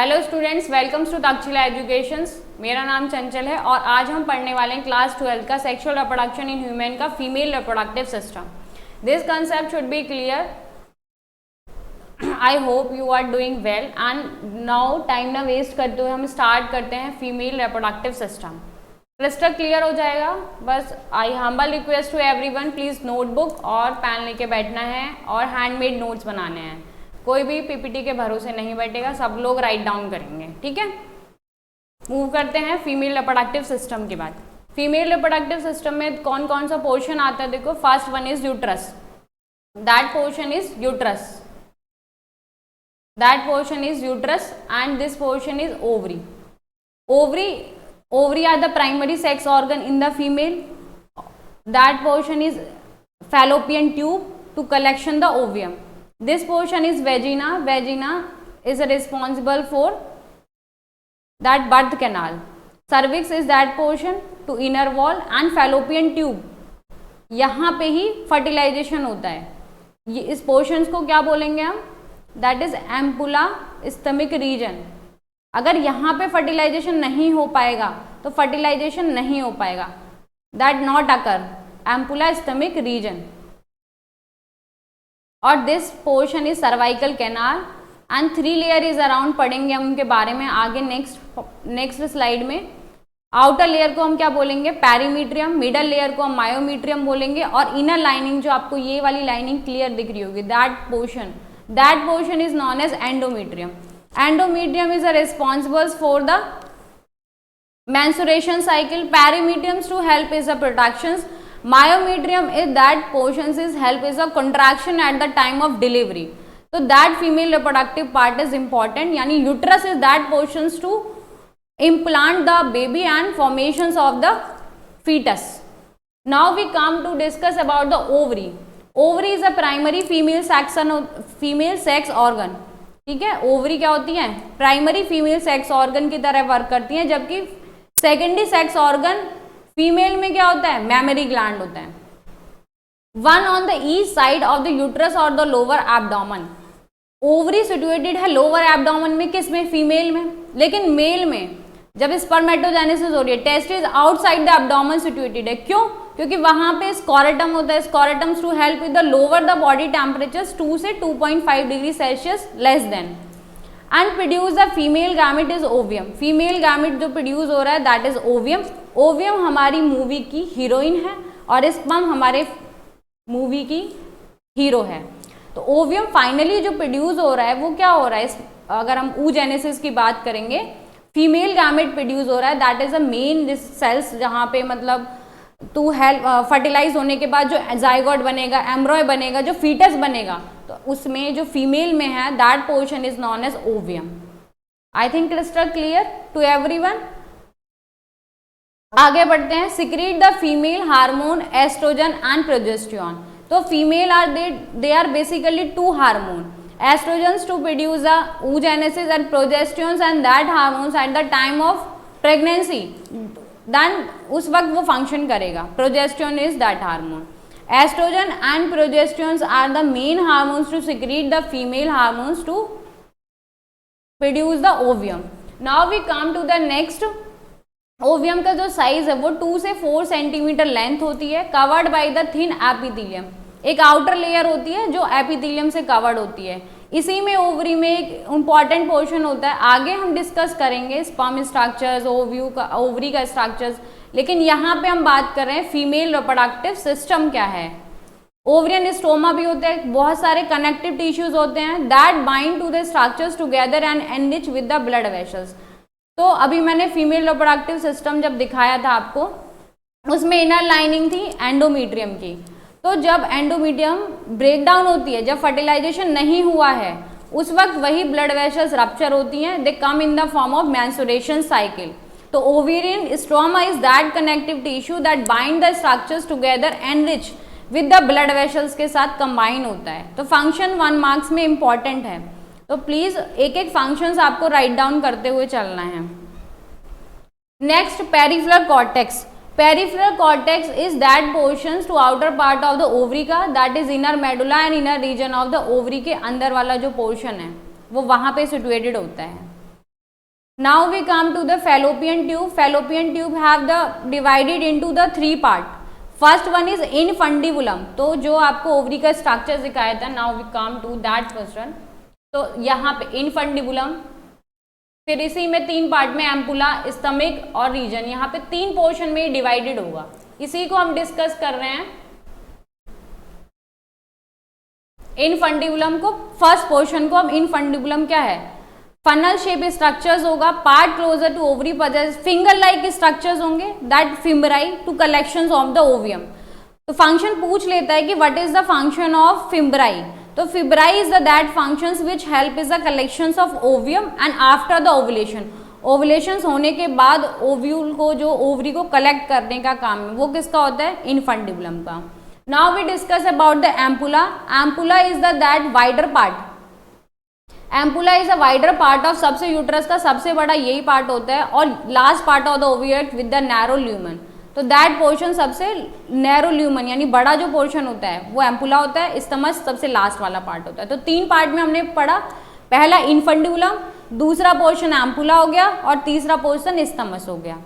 Hello students, welcomes to Takshashila educations. मेरा नाम चंचल है और आज हम पढ़ने वाले हैं क्लास 12 का सेक्सुअल रिप्रोडक्शन इन ह्यूमन का female reproductive system. This concept should be clear. I hope you are doing well and now time ना वेस्ट करते हुए हम स्टार्ट करते हैं फीमेल रिप्रोडक्टिव सिस्टम। क्लिस्टर क्लियर हो जाएगा। बस I humble request to everyone, please notebook और पेन लेके बैठना है और हैंडमेड नोट्स बनाने हैं। कोई भी पीपीटी के भरोसे नहीं बैठेगा, सब लोग राइट डाउन करेंगे, ठीक है। मूव करते हैं फीमेल रिप्रोडक्टिव सिस्टम की बात। फीमेल रिप्रोडक्टिव सिस्टम में कौन कौन सा पोर्शन आता है, देखो। First one is uterus, that portion is uterus, that portion is uterus and this portion is ovary. Ovary are the primary sex organ in the female, that portion is fallopian tube to collection the ovum. This portion is vagina. Vagina is responsible for that birth canal. Cervix is that portion to inner wall and fallopian tube. यहाँ पे ही fertilisation होता है। ये इस portions को क्या बोलेंगे हम? That is ampulla stomach region. अगर यहाँ पे फर्टिलाइजेशन नहीं हो पाएगा तो फर्टिलाइजेशन नहीं हो पाएगा। That not occur ampulla stomach region. और this portion is cervical canal and 3 layer is around. पढ़ेंगे हम उनके बारे में आगे नेक्स्ट स्लाइड में। आउटर लेयर को हम क्या बोलेंगे? पेरीमीट्रियम। मिडल लेयर को हम मायोमीट्रियम बोलेंगे और इनर लाइनिंग जो आपको ये वाली लाइनिंग क्लियर दिख रही होगी, that portion is known as endometrium. Endometrium is responsible for the menstruation cycle. Perimetrium to help is the protections. Myometrium is that portions is help is a contraction at the time of delivery. So that female reproductive part is important. यानी uterus is that portions to implant the baby and formations of the fetus. Now we come to discuss about the ovary. Ovary is a primary female sex organ. ठीक है, ovary क्या होती है? Primary female sex organ की तरह work करती है, जबकि सेकेंडरी सेक्स ऑर्गन फीमेल में क्या होता है? मैमरी ग्लैंड होता है। One on the east side of the uterus और the lower abdomen. Ovary situated है लोअर एब्डोमेन में, किसमें? फीमेल में। लेकिन मेल में जब स्पर्मेटोजेनेसिस हो रही है, test is outside the abdomen situated है। क्यों? क्योंकि वहां पे स्कोरेटम होता है। Scrotums to help with the lower the body temperature 2 से 2.5 degree Celsius less than and produce the female gamete is ovum. Female gamete जो प्रोड्यूस हो रहा है दैट इज ओवियम। ओवियम हमारी मूवी की हीरोइन है और स्पर्म हमारे मूवी की हीरो है। तो ओवियम फाइनली जो प्रोड्यूस हो रहा है वो क्या हो रहा है? अगर हम oogenesis की बात करेंगे, फीमेल गैमेट प्रोड्यूस हो रहा है। That is a main cells जहाँ पे मतलब टू हेल्प फर्टिलाइज होने के बाद जो जाइगोट बनेगा, एम्ब्रॉय बनेगा, जो फीटस बनेगा, तो उसमें जो फीमेल में है that portion is known as ovum. I think crystal clear to everyone. आगे बढ़ते हैं। Secrete the female hormone estrogen and progesterone. तो female they are basically 2 hormone, estrogens to produce the oogenesis and progesterone and that hormones at the time of pregnancy, then उस वक्त वो function करेगा। Progesterone is that hormone. Estrogen and progesterones are the main hormones to secrete the female hormones to produce the ovum. Now we come to the next. ओवियम का जो size है वो 2 से 4 centimetre length होती है, covered by the thin epithelium. एक outer layer होती है जो एपिथेलियम से कवर्ड होती है। इसी में ओवरी में एक इम्पॉर्टेंट पोर्शन होता है, आगे हम डिस्कस करेंगे स्पर्म स्ट्रक्चर्स, ओवरी का स्ट्रक्चर्स, लेकिन यहाँ पे हम बात कर रहे हैं फीमेल रिप्रोडक्टिव सिस्टम क्या है। ओवरियन स्टोमा भी होते हैं, बहुत सारे कनेक्टिव टिश्यूज होते हैं that bind to the structures together and enrich with the blood vessels. तो अभी मैंने फीमेल रिप्रोडक्टिव सिस्टम जब दिखाया था आपको, उसमें इनर लाइनिंग थी एंडोमीट्रियम की। तो जब एंडोमीट्रियम ब्रेक डाउन होती है, जब फर्टिलाइजेशन नहीं हुआ है, उस वक्त वही ब्लड वेसल्स रप्चर होती हैं, they come in the form of menstruation cycle. तो ovarian stroma is that connective tissue that bind the structures together enrich with the blood vessels के साथ कंबाइन होता है। तो फंक्शन 1 मार्क्स में इंपॉर्टेंट है, तो प्लीज एक एक फंक्शंस आपको राइट डाउन करते हुए चलना है। Next, peripheral cortex. Peripheral cortex is that portions to outer part of the ovary का, that is inner medulla and inner region of the ovary के अंदर वाला जो पोर्शन है वो वहां पे सिचुएटेड होता है। Now we come to the fallopian tube. Fallopian tube have the divided into the 3 part. First one is infundibulum. तो जो आपको ओवरी का स्ट्रक्चर सिखाया था, now we come to that question. तो यहाँ पे infundibulum, फिर इसी में 3 पार्ट में एम्पुला, स्टमक और रीजन, यहाँ पे 3 पोर्शन में डिवाइडेड होगा. इसी को हम डिस्कस कर रहे हैं. इनफंडिबुलम को, फर्स्ट पोर्शन को हम इनफंडिबुलम क्या है, फनल शेप स्ट्रक्चर्स होगा. Part closer to ovary possess finger like structures होंगे, that fimbriae to collections of the ovum. तो फंक्शन पूछ लेता है कि what is the function of fimbriae. तो fimbriae is the that functions which help is the collections of ovum and after the ovulation. Ovulation होने के बाद ovule को, जो ओवरी को कलेक्ट करने का काम है, वो किसका होता है, इनफंडिबुलम का. Now we discuss about the ampulla. Ampulla is the that wider part. Ampulla is a wider part of, सबसे यूट्रस का सबसे बड़ा यही पार्ट होता है और लास्ट पार्ट ऑफ द ओवियट विद द नैरो ल्यूमन. तो दैट पोर्शन सबसे नैरो ल्यूमन यानी बड़ा जो पोर्शन होता है वो एम्पुला होता है. स्टमक सबसे लास्ट वाला पार्ट होता है. तो 3 पार्ट में हमने पढ़ा, पहला इनफंडिबुलम, दूसरा पोर्शन एम्पुला हो गया और तीसरा पोर्शन स्टमक हो गया.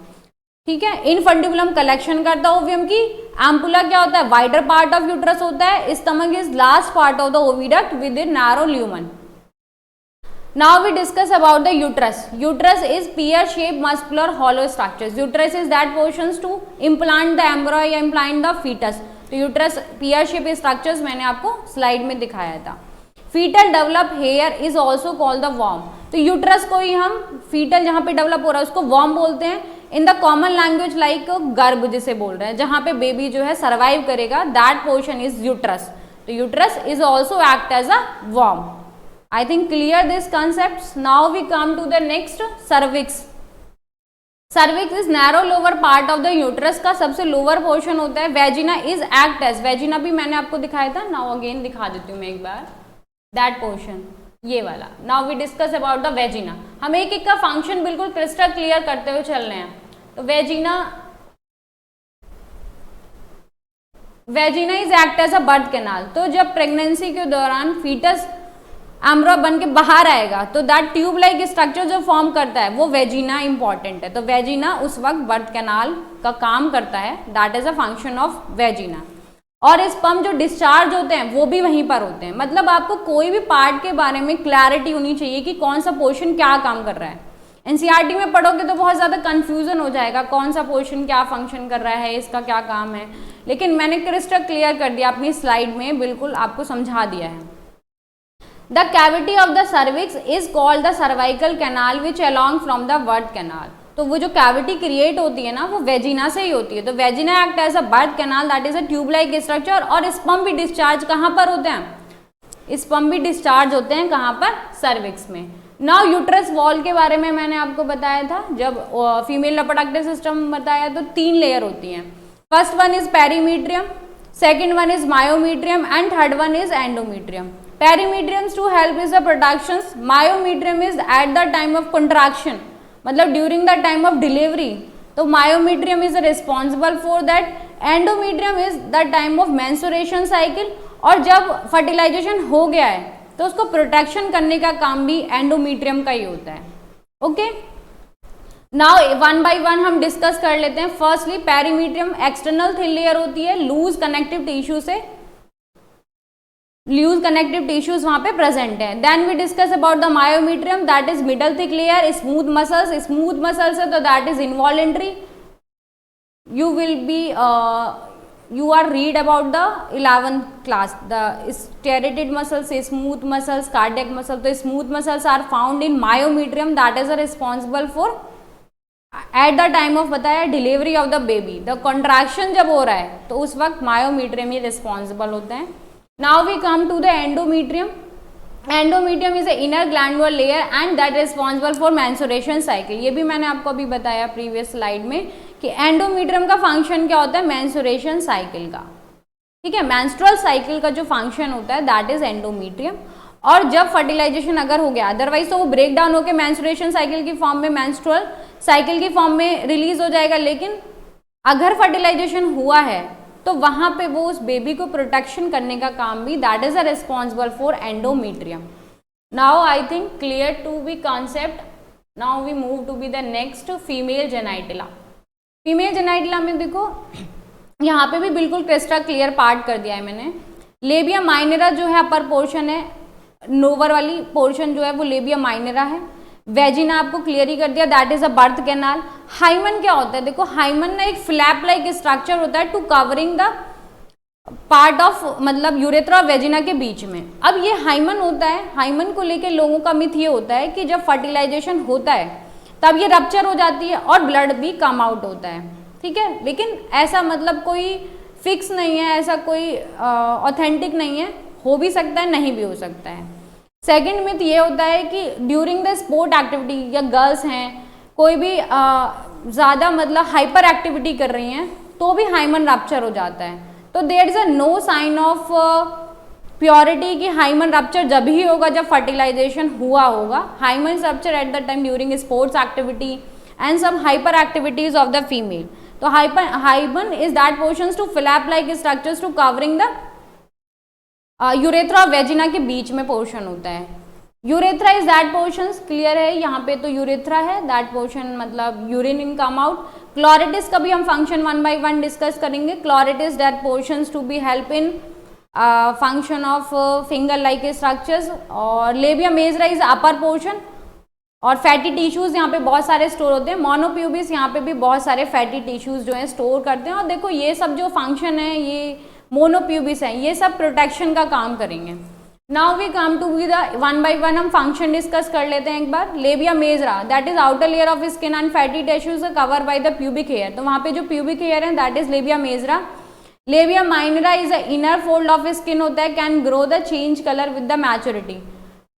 ठीक है. इनफंडिबुलम कलेक्शन करता है ओवियम की. एम्पुला क्या होता है, वाइडर पार्ट ऑफ यूट्रस होता है. Stomach is last part of the oviduct with in narrow lumen. Now we discuss about the uterus. Uterus is pear-shaped muscular hollow structures. Uterus is that portions to implant the embryo या implant the fetus. तो uterus pear-shaped structures मैंने आपको slide में दिखाया था. Fetal develop hair is also called the worm. तो uterus को ही हम fetal जहाँ पे डेवलप हो रहा है उसको worm बोलते हैं. In the common language like गर्भ जिसे बोल रहे हैं, जहाँ पे बेबी जो है सर्वाइव करेगा, that portion is uterus. तो uterus is also act as a worm. I think clear this concepts. Now we come to the next, cervix. Cervix is narrow lower part of the uterus का सबसे lower portion होता है. Vagina is act as, vagina भी मैंने आपको दिखाया था. Now again दिखा देती हूँ मैं एक बार, that portion, ये वाला. Now we discuss about the vagina. हम एक एक का फंक्शन बिल्कुल क्रिस्टल क्लियर करते हुए चल रहे हैं. तो vagina is act as a birth canal. तो जब प्रेगनेंसी के दौरान फीटस एम्ब्रो बन के बाहर आएगा तो दैट ट्यूब लाइक स्ट्रक्चर जो फॉर्म करता है वो वेजिना इंपॉर्टेंट है. तो वेजिना उस वक्त बर्थ कैनाल का काम करता है, that is a function of vagina. और स्पर्म जो डिस्चार्ज होते हैं वो भी वहीं पर होते हैं. मतलब आपको कोई भी पार्ट के बारे में क्लैरिटी होनी चाहिए कि कौन सा पोर्शन क्या काम कर रहा है. एनसीईआरटी में पढ़ोगे तो बहुत ज़्यादा कन्फ्यूजन हो जाएगा, कौन सा पोर्शन क्या फंक्शन कर रहा है, इसका क्या काम है. लेकिन मैंने क्रिस्टल क्लियर कर दिया अपनी स्लाइड में, बिल्कुल आपको समझा दिया है. The cavity of the cervix is called the cervical canal which along from the birth canal. तो वो जो कैविटी क्रिएट होती है ना वो वेजिना से ही होती है. तो vagina act as a birth canal, that is a tube like structure. और स्पर्म भी डिस्चार्ज कहाँ पर होते हैं, स्पर्म भी डिस्चार्ज होते हैं कहाँ पर, सर्विक्स में. नाउ यूट्रस वॉल के बारे में मैंने आपको बताया था, जब फीमेल रिप्रोडक्टिव सिस्टम बताया तो 3 लेयर होती हैं. First one is पेरीमीट्रियम, second one is myometrium and third one is endometrium. Perimetriums to help is the productions. Myometrium is at the time of contraction, मतलब during the time of delivery. तो myometrium is responsible for that. Endometrium is the time of menstruation cycle. और जब fertilization हो गया है तो उसको protection करने का काम भी एंडोमीट्रियम का ही होता है. Okay. Now one by one हम डिस्कस कर लेते हैं. Firstly perimetrium external thin layer होती है, लूज कनेक्टिव टिश्यू से, लूज कनेक्टिव टिश्यूज वहां पे प्रेजेंट है. Then we discuss about the myometrium, that is middle thick layer, smooth muscles. Smooth muscles है तो that is involuntary. You will be you are read about the 11th class, the striated muscles, smooth muscles, cardiac muscles. तो smooth muscles are found in myometrium, that is responsible for at the time of बताया delivery of the baby. The contraction जब हो रहा है तो उस वक्त myometrium ही responsible होते हैं. Now we come to the endometrium. Endometrium is a inner glandular layer and that is responsible for menstruation cycle. ये भी मैंने आपको अभी बताया प्रीवियस स्लाइड में कि एंडोमीट्रियम का फंक्शन क्या होता है, मेंस्ट्रुएशन साइकिल का. ठीक है, मेंस्ट्रुअल साइकिल का जो फंक्शन होता है दैट इज एंडोमीट्रियम. और जब फर्टिलाइजेशन अगर हो गया, अदरवाइज तो वो ब्रेक डाउन होकर मेंस्ट्रुएशन साइकिल की फॉर्म में, मेंस्ट्रुअल साइकिल की फॉर्म में रिलीज हो जाएगा. लेकिन अगर फर्टिलाइजेशन हुआ है तो वहां पे वो उस बेबी को प्रोटेक्शन करने का काम भी, that is a responsible for endometrium. Now I think clear to be concept. Now we move to be the next female genitalia. Female genitalia में देखो यहाँ पे भी बिल्कुल क्रिस्टल क्लियर पार्ट कर दिया है मैंने। लेबिया माइनरा जो है अपर पोर्शन है, नोवर वाली पोर्शन जो है वो लेबिया माइनरा है। वेजिना आपको क्लियर ही कर दिया, that is a birth canal. Hymen क्या होता है, देखो हाइमन ना एक फ्लैप लाइक स्ट्रक्चर होता है to covering the part of मतलब यूरेथ्रा और वेजिना के बीच में। अब ये हाइमन होता है, हाइमन को लेके लोगों का मिथ ये होता है कि जब फर्टिलाइजेशन होता है तब ये रप्चर हो जाती है और ब्लड भी कम आउट होता है, ठीक है, लेकिन ऐसा मतलब कोई फिक्स नहीं है, ऐसा कोई ऑथेंटिक नहीं है, हो भी सकता है नहीं भी हो सकता है। सेकेंड मिथ ये होता है कि ड्यूरिंग द स्पोर्ट एक्टिविटी या गर्ल्स हैं कोई भी ज़्यादा मतलब हाइपर एक्टिविटी कर रही हैं तो भी हाइमन रप्चर हो जाता है। तो there is a no sign of purity कि हाइमन रप्चर जब ही होगा जब फर्टिलाइजेशन हुआ होगा। Hymen rupture at the time during sports activity and some hyper activities of the female. तो hymen is that portions to flap like structures to covering the urethra और vagina के बीच में पोर्शन होता है। Urethra is that portion, clear है यहाँ पे, तो यूरेथ्रा है दैट पोर्शन मतलब urine in come out. Clitoris का भी हम फंक्शन 1 by 1 डिस्कस करेंगे। Clitoris that portions to be help in function of finger like structures. और labia majora is upper portion और फैटी टिश्यूज यहाँ पे बहुत सारे स्टोर होते हैं। मोनोप्यूबिस यहाँ पे भी बहुत सारे फैटी टिश्यूज जो है स्टोर करते हैं। और देखो ये सब जो फंक्शन है, ये मोनोप्यूबिस है, ये सब प्रोटेक्शन का काम करेंगे। Now we come to be the 1 by 1 हम फंक्शन डिस्कस कर लेते हैं एक बार। Labia majora that is outer layer of skin and fatty tissues cover by the pubic hair. तो वहाँ पे जो प्यूबिक हेयर है that is labia majora. Labia minora is a inner fold of skin होता है, can grow the change colour with the maturity.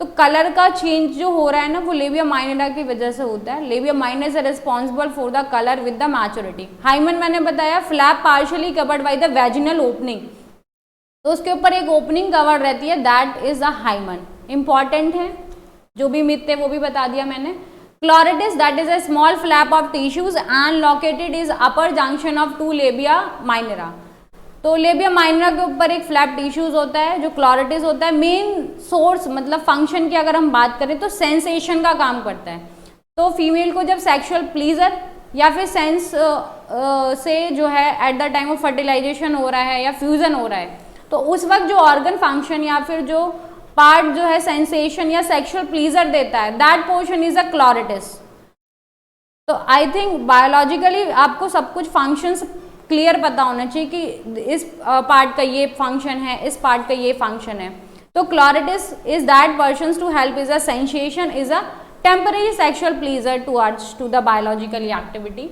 तो colour का change जो हो रहा है ना वो लेबिया माइनरा की वजह से होता है। Labia minor is responsible for the colour with the maturity. Hymen मैंने बताया flap partially covered by the vaginal opening, तो उसके ऊपर एक ओपनिंग कवर रहती है, that is a hymen. Important है, जो भी मिथ थे वो भी बता दिया मैंने। Clitoris that is a small flap of tissues and located is upper junction of 2 labia minora. तो लेबिया माइनरा के ऊपर एक फ्लैप टिश्यूज होता है जो क्लोरिटिस होता है। मेन सोर्स मतलब फंक्शन की अगर हम बात करें तो सेंसेशन का काम करता है। तो फीमेल को जब सेक्सुअल प्लीजर या फिर सेंस से जो है at the time of fertilization हो रहा है या फ्यूजन हो रहा है, तो उस वक्त जो ऑर्गन फंक्शन या फिर जो पार्ट जो है सेंसेशन या सेक्सुअल प्लीजर देता है, दैट पोर्शन इज अ क्लोरिटिस। तो आई थिंक बायोलॉजिकली आपको सब कुछ फंक्शंस क्लियर पता होना चाहिए कि इस पार्ट का ये फंक्शन है, इस पार्ट का ये फंक्शन है। तो clitoris is that person to help is a sensation is a temporary sexual pleasure to the biological activity.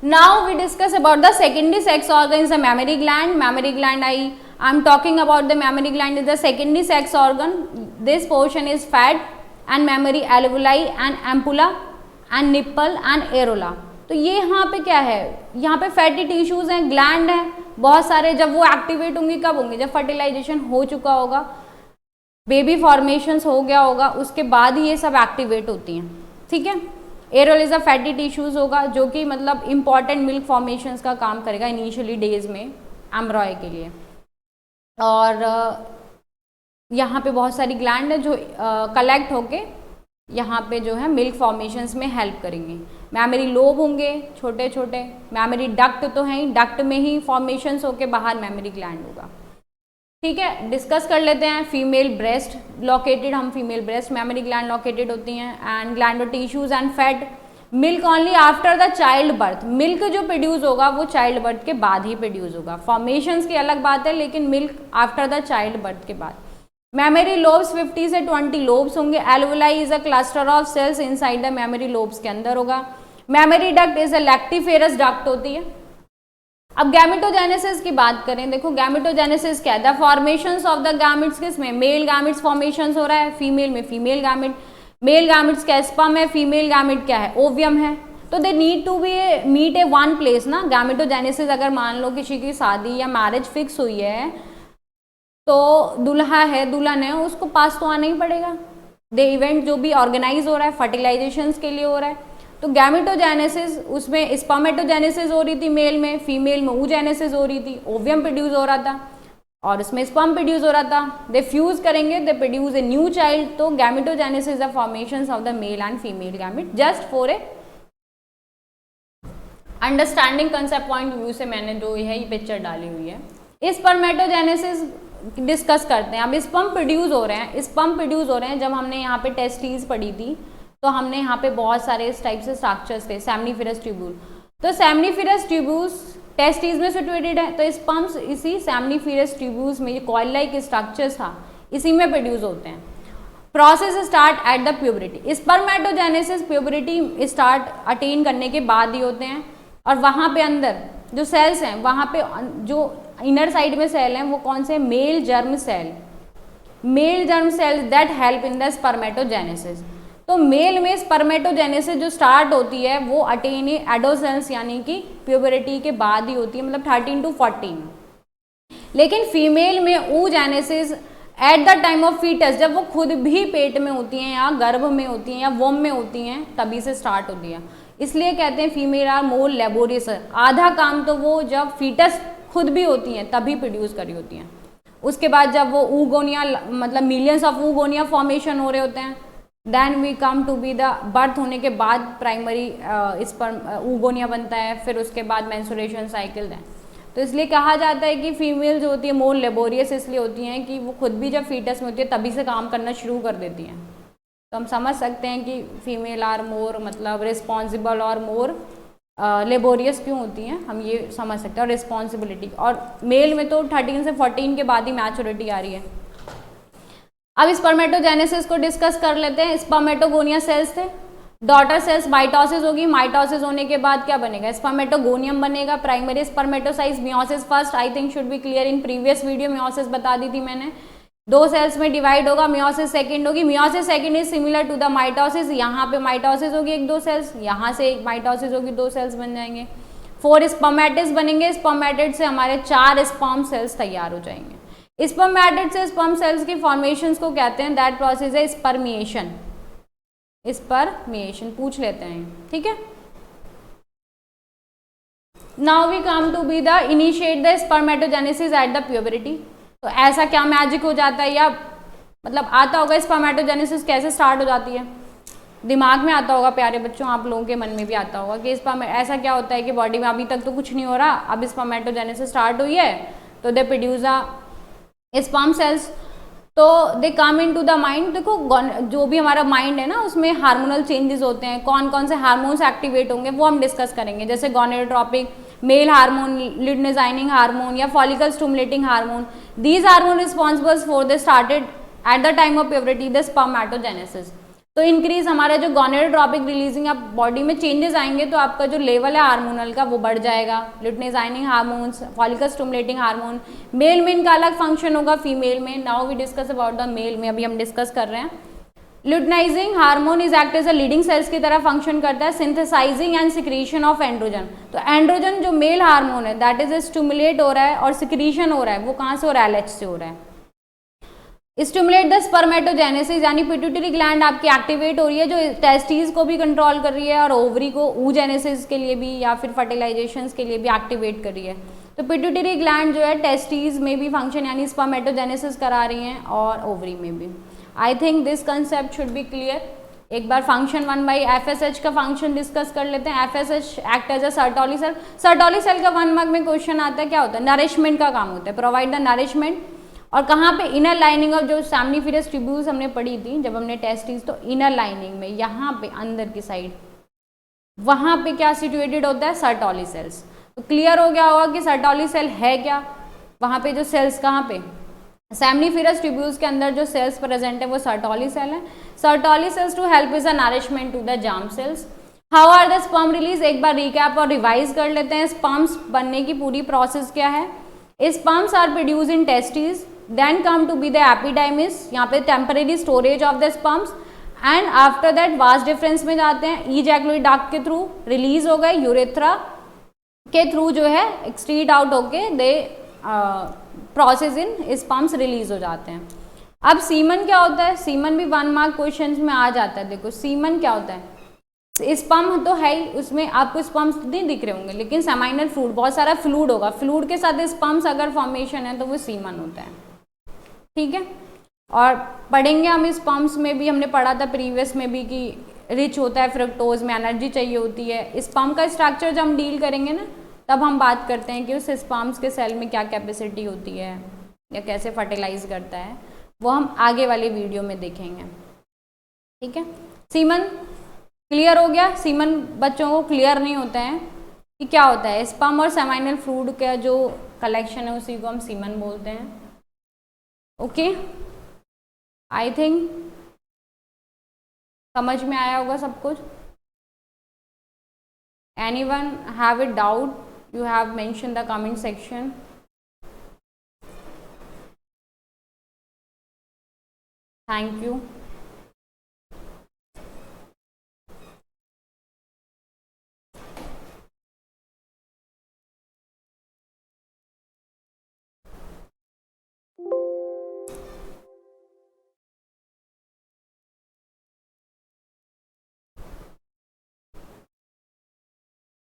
Now we discuss about the secondary sex organs, the mammary gland. Mammary gland, I am talking about the mammary gland is the secondary sex organ. This portion is fat and mammary alveoli and ampulla and nipple and areola. तो ये यहाँ पे क्या है, यहाँ पे fatty tissues हैं, gland है बहुत सारे। जब वो एक्टिवेट होंगे कब होंगे, जब फर्टिलाइजेशन हो चुका होगा, बेबी फॉर्मेशंस हो गया होगा, उसके बाद ही ये सब एक्टिवेट होती हैं, ठीक है। Errol is a fatty tissues होगा जो कि मतलब इंपॉर्टेंट मिल्क फॉर्मेशंस का काम करेगा इनिशियली डेज में एम्ब्रॉय के लिए। और यहाँ पे बहुत सारी ग्लैंड है जो कलेक्ट होके यहाँ पे जो है मिल्क फॉर्मेशंस में हेल्प करेंगे। मैमरी लोब होंगे छोटे छोटे, मैमरी डक्ट तो है ही, डक्ट में ही फॉर्मेशंस होके बाहर मैमरी ग्लैंड होगा, ठीक है। डिस्कस कर लेते हैं फीमेल ब्रेस्ट लोकेटेड, हम female breast mammary gland located होती हैं and glandular tissues and fat milk only after the child birth. Milk जो प्रोड्यूस होगा वो चाइल्ड बर्थ के बाद ही प्रोड्यूस होगा। फॉर्मेशंस की अलग बात है लेकिन milk after the child birth के बाद। मैमरी लोब्स 50 से 20 लोब्स होंगे। Alveoli is a cluster of cells inside the mammary lobes के अंदर होगा। Mammary duct is a lactiferous duct होती है। अब गैमेटोजेनेसिस की बात करें, देखो गैमेटोजेनेसिस क्या है, the formations of the gametes किसमें, मेल गैमेट्स फॉर्मेशंस हो रहा है, फीमेल में फीमेल गैमेट, मेल गैमेट्स क्या स्पर्म है, फीमेल गैमेट क्या है ओवियम है। तो they need to be meet a one place ना। गैमेटोजेनेसिस अगर मान लो किसी की शादी या मैरिज फिक्स हुई है तो दूल्हा है दुल्हन है उसको पास तो आना ही पड़ेगा। दे इवेंट जो भी ऑर्गेनाइज हो रहा है फर्टिलाइजेशंस के लिए हो रहा है। तो गैमेटोजेनेसिस उसमें स्पर्मेटोजेनेसिस हो रही थी मेल में, फीमेल में oogenesis हो रही थी, ओवियम प्रोड्यूस हो रहा था। और उसमें स्पर्म प्रोड्यूस हो रहा था, दे फ्यूज करेंगे, they produce a new child. तो gametogenesis the formation of the male and female gamete, just for a understanding concept point view से मैंने जो है ये पिक्चर डाली हुई है। स्पर्मेटोजेनेसिस डिस्कस करते हैं। अब स्पर्म प्रोड्यूस हो रहे हैं, स्पर्म प्रोड्यूस हो रहे हैं। जब हमने यहाँ पे टेस्टिस पढ़ी थी तो हमने यहाँ पे बहुत सारे इस टाइप से स्ट्रक्चर्स थे, सेमनीफेरस ट्यूब्यूल। तो सेमनीफेरस ट्यूब्यूल्स टेस्टिस में सिचुएटेड है, तो स्पर्म्स इसी सेमनीफेरस ट्यूब्यूल्स में, कॉइल लाइक स्ट्रक्चर्स था, इसी में प्रोड्यूस होते हैं। Process start at the puberty. Spermatogenesis puberty start attain करने के बाद ही होते हैं, और वहाँ पे अंदर जो सेल्स हैं, वहाँ पे जो इनर साइड में सेल हैं वो कौन से, male germ cell, male germ cells that help in the spermatogenesis. तो मेल में स्पर्मेटोजेनेसिस जो स्टार्ट होती है वो अटेन एडोसेंस यानी कि प्यूबरिटी के बाद ही होती है, मतलब 13 to 14। लेकिन फीमेल में oogenesis at the time of foetus, जब वो खुद भी पेट में होती हैं या गर्भ में होती हैं या वोम में होती हैं, तभी से स्टार्ट होती है। इसलिए कहते हैं फीमेल आर मोर लेबोरियस। आधा काम तो वो जब फीटस खुद भी होती हैं तभी प्रोड्यूस करी होती हैं। उसके बाद जब वो ऊगोनिया, मतलब मिलियंस ऑफ ऊगोनिया फॉर्मेशन हो रहे होते हैं, then we come to be the birth होने के बाद प्राइमरी स्पर्म ऊगोनिया बनता है, फिर उसके बाद मेंस्ट्रुएशन साइकिल है। तो इसलिए कहा जाता है कि फीमेल जो होती है मोर लेबोरियस इसलिए होती हैं कि वो खुद भी जब फीटस में होती है तभी से काम करना शुरू कर देती हैं। तो हम समझ सकते हैं कि फीमेल आर मोर मतलब रिस्पॉन्सिबल और मोर लेबोरियस क्यों होती हैं, हम ये समझ सकते हैं। और रिस्पॉन्सिबिलिटी, और मेल में तो 13 से 14 के बाद ही मैच्योरिटी आ रही है। अब स्पर्मेटोजेनेसिस को डिस्कस कर लेते हैं। स्पर्मेटोगोनिया सेल्स थे, डॉटर सेल्स माइटोसिस होगी, माइटोसिस होने के बाद क्या बनेगा, स्पर्मेटोगोनियम बनेगा, primary spermatocytes, meiosis first, I think should be clear in previous video, meiosis बता दी थी मैंने। 2 सेल्स में डिवाइड होगा, मियोसिस सेकंड होगी, meiosis second is similar to the mitosis, यहाँ पे माइटोसिस होगी 1-2 सेल्स, यहाँ से एक माइटोसिस होगी 2 सेल्स बन जाएंगे। 4 स्पर्मेटिड्स बनेंगे, स्पर्मेटिड से हमारे 4 स्पर्म सेल्स तैयार हो जाएंगे। स्पर्मेटिड से स्पर्म सेल्स की फॉर्मेशंस को कहते हैं, दैट प्रोसेस है स्पर्मिएशन। स्पर्मिएशन पूछ लेते हैं, ठीक है। Now we come to be the initiate the spermatogenesis at the puberty. तो ऐसा क्या मैजिक हो जाता है, या मतलब आता होगा स्पर्मेटोजेनेसिस कैसे स्टार्ट हो जाती है, दिमाग में आता होगा प्यारे बच्चों, आप लोगों के मन में भी आता होगा कि ऐसा क्या होता है कि बॉडी में अभी तक तो कुछ नहीं हो रहा, अब स्पर्मेटोजेनेसिस स्टार्ट हुई है तो they produce a sperm cells, तो दे come in to the mind. देखो जो भी हमारा माइंड है ना उसमें हार्मोनल चेंजेस होते हैं, कौन कौन से हार्मोन्स एक्टिवेट होंगे वो हम डिस्कस करेंगे, जैसे gonadotropic, male hormone, luteinising hormone या follicle stimulating hormone. These hormone responsible for the started at the time of puberty the spermatogenesis. तो इंक्रीज हमारा जो गोनेडोट्रोपिक रिलीजिंग, आप बॉडी में चेंजेस आएंगे तो आपका जो लेवल है हार्मोनल का वो बढ़ जाएगा। Luteinising hormones, follicle stimulating hormone, male में इनका अलग फंक्शन होगा, फीमेल में। Now we discuss about the male में, अभी हम डिस्कस कर रहे हैं। Luteinising hormone is act as a leading cells की तरह फंक्शन करता है, synthesising and secretion of androgen. तो एंड्रोजन जो मेल हार्मोन है दैट इज स्टिमुलेट हो रहा है और सिक्रीशन हो रहा है, वो कहाँ से हो रहा है, LH से हो रहा है। स्टिमुलेट द स्पर्मेटोजेनेसिस, यानी पिट्यूटरी ग्लैंड आपकी एक्टिवेट हो रही है जो टेस्टिस को भी कंट्रोल कर रही है और ओवरी को oogenesis के लिए भी या फिर फर्टिलाइजेशन के लिए भी एक्टिवेट कर रही है। तो पिट्यूटरी ग्लैंड जो है टेस्टिस में भी फंक्शन यानी स्पर्मेटोजेनेसिस करा रही हैं और ओवरी में भी। I think this concept should be clear. एक बार फंक्शन 1/FSH का फंक्शन डिस्कस कर लेते हैं। FSH act as a Sertoli cell. Sertoli cell का 1 मार्क में क्वेश्चन आता है, क्या होता है, नरिशमेंट का काम होता है, प्रोवाइड द नरिशमेंट। और कहाँ पे, इनर लाइनिंग ऑफ जो सेमनीफेरस ट्यूब्यूल्स हमने पढ़ी थी जब हमने टेस्टिस, तो इनर लाइनिंग में यहाँ पे अंदर की साइड वहाँ पे क्या सिचुएटेड होता है, सर्टोली सेल्स। तो क्लियर हो गया होगा कि सर्टोली सेल है क्या, वहाँ पे जो सेल्स कहाँ पे, सेमनीफेरस ट्यूब्यूल्स के अंदर जो सेल्स प्रेजेंट है वो सर्टोली सेल है। Sertoli cells to help is a nourishment to the germ cells. How are the sperm release, एक बार रिकैप और रिवाइज कर लेते हैं। स्पर्म्स बनने की पूरी प्रोसेस क्या है। Sperms are produce in testis, then come to be the epidermis, यहाँ पे temporary storage of the sperms, and after that vast difference में जाते हैं, ejaculate duct के थ्रू रिलीज हो गए, यूरेथ्रा के थ्रू जो है एक्सक्रीट आउट होके दे प्रोसेस इन स्पर्म्स रिलीज हो जाते हैं। अब सीमन क्या होता है, सीमन भी 1 मार्क क्वेश्चन में आ जाता है। देखो सीमन क्या होता है, स्पर्म तो है ही, उसमें आपको स्पर्म्स नहीं दिख रहे होंगे, लेकिन सेमाइनल फ्लूइड, बहुत सारा फ्लूइड होगा, फ्लूइड के साथ स्पर्म्स अगर फॉर्मेशन है तो वो सीमन होता है, ठीक है। और पढ़ेंगे हम स्पर्म्स में भी, हमने पढ़ा था प्रीवियस में भी कि रिच होता है फ्रक्टोज में, एनर्जी चाहिए होती है। स्पर्म का स्ट्रक्चर जब हम डील करेंगे ना, तब हम बात करते हैं कि उस स्पर्म्स के सेल में क्या कैपेसिटी होती है या कैसे फर्टिलाइज करता है, वो हम आगे वाले वीडियो में देखेंगे, ठीक है। सीमन क्लियर हो गया। सीमन बच्चों को क्लियर नहीं होता है कि क्या होता है, स्पर्म और सेमाइनल फ्लूइड का जो कलेक्शन है उसी को हम सीमन बोलते हैं, ओके। आई थिंक समझ में आया होगा सब कुछ। Anyone have a doubt, you have mentioned the comment section. Thank you.